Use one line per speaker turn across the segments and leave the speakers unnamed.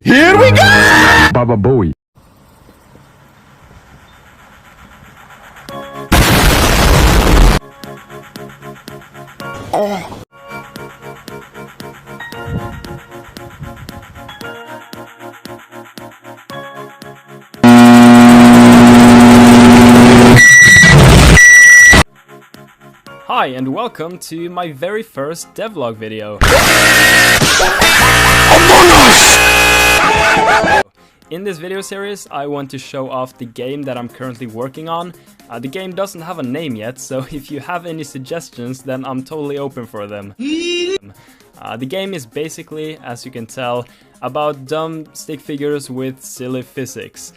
Here we go! Baba Booey. Oh.
Hi and welcome to my very first devlog video. In this video series I want to show off the game that I'm currently working on. The game doesn't have a name yet, so if you have any suggestions then I'm totally open for them. The game is basically, as you can tell, about dumb stick figures with silly physics.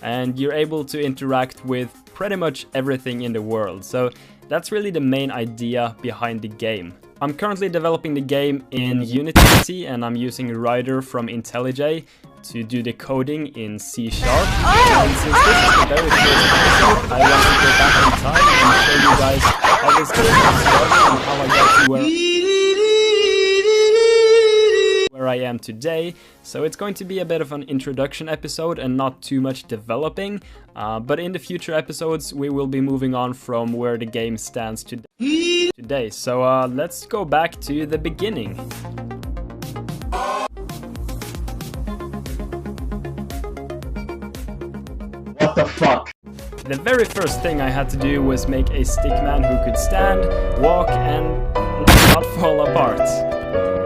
And you're able to interact with pretty much everything in the world, so that's really the main idea behind the game. I'm currently developing the game in Unity and I'm using Ryder from IntelliJ to do the coding in C#. And since this is the very first episode, I want to go back in time and show you guys how this game got started and how I got to where I am today. So it's going to be a bit of an introduction episode and not too much developing, but in the future episodes we will be moving on from where the game stands today. So let's go back to the beginning.
What the fuck?
The very first thing I had to do was make a stickman who could stand, walk and not fall apart.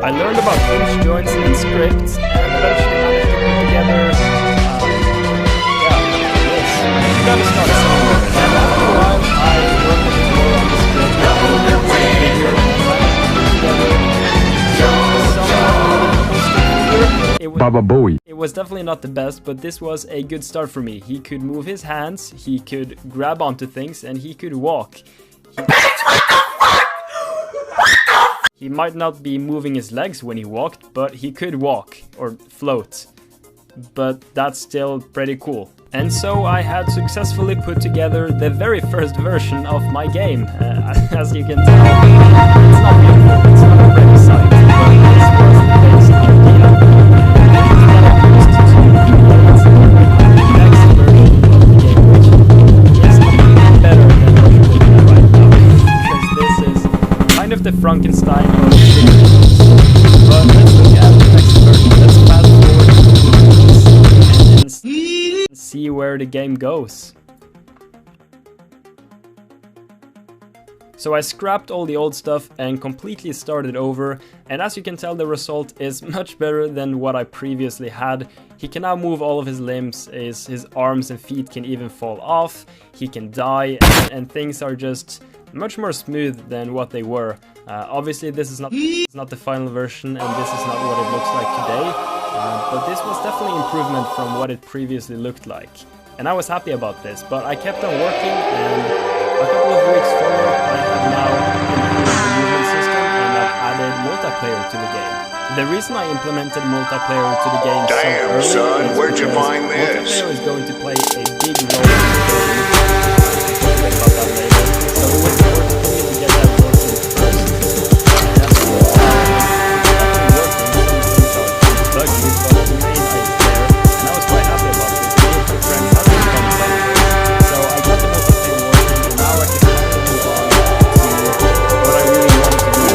I learned about hinge joints and scripts, and eventually managed to put together, this. Gotta start somewhere. And after a while, I worked a bit more on the script,
Baba Booey.
It was definitely not the best, but this was a good start for me. He could move his hands, he could grab onto things, and he could walk. He might not be moving his legs when he walked, but he could walk, or float. But that's still pretty cool. And so I had successfully put together the very first version of my game. As you can tell, it's not beautiful, it's not a pretty sight, but this was the basic idea. Next version of the game, which is a bit better than what you're looking at right now, because this is kind of the Frankenstein of video games. But let's look at the next version. Let's fast forward and see where the game goes. So I scrapped all the old stuff and completely started over, and as you can tell the result is much better than what I previously had. He can now move all of his limbs, his arms and feet can even fall off, he can die, and things are just much more smooth than what they were. Obviously this is not the final version and this is not what it looks like today, but this was definitely improvement from what it previously looked like. And I was happy about this, but I kept on working and a couple of weeks forward I have now improved the movement system and I've added multiplayer to the game. The reason I implemented multiplayer to the game so early
son,
is
where'd you
because
find this?
multiplayer is going to play a big role in the game. We'll talk about that later. So it was important for me to get that working first. And as you can tell, it's definitely working. Things are buggy, but the main idea there, and I was quite happy about this. Me and my friends had some fun playing it. So I got the multiplayer working, and now I can finally move on to what I really want to do.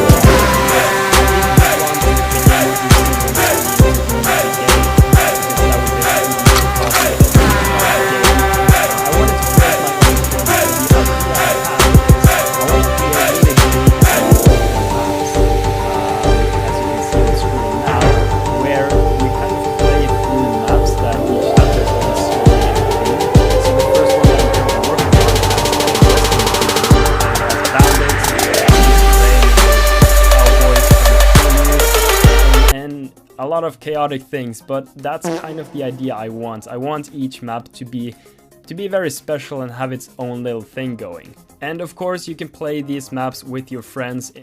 A lot of chaotic things, but that's kind of the idea I want. I want each map to be very special and have its own little thing going. And of course you can play these maps with your friends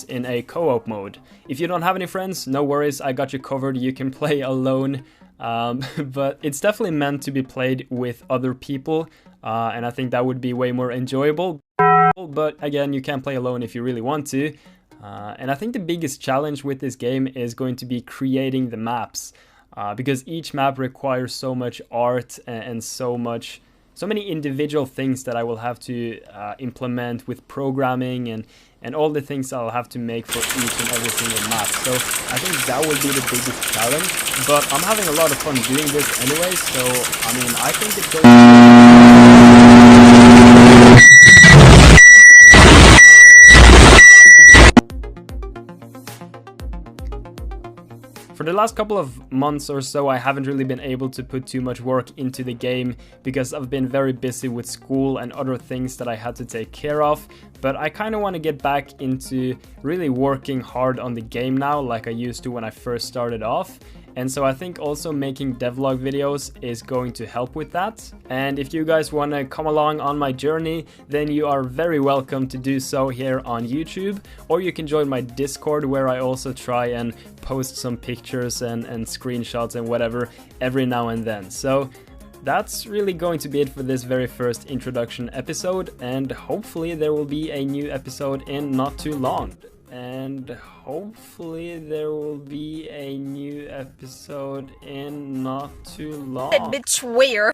in a co-op mode. If you don't have any friends, no worries, I got you covered, you can play alone. But it's definitely meant to be played with other people, and I think that would be way more enjoyable. but again, you can play alone if you really want to. And I think the biggest challenge with this game is going to be creating the maps, because each map requires so much art and so many individual things that I will have to implement with programming and all the things I'll have to make for each and every single map. So I think that will be the biggest challenge, but I'm having a lot of fun doing this anyway, so I mean, I think it's going For the last couple of months or so, I haven't really been able to put too much work into the game because I've been very busy with school and other things that I had to take care of, but I kind of want to get back into really working hard on the game now like I used to when I first started off. And so I think also making devlog videos is going to help with that. And if you guys want to come along on my journey, then you are very welcome to do so here on YouTube. Or you can join my Discord, where I also try and post some pictures and screenshots and whatever every now and then. So that's really going to be it for this very first introduction episode. And hopefully there will be a new episode in not too long. And hopefully there will be a new episode in not too long.
Bitch, where?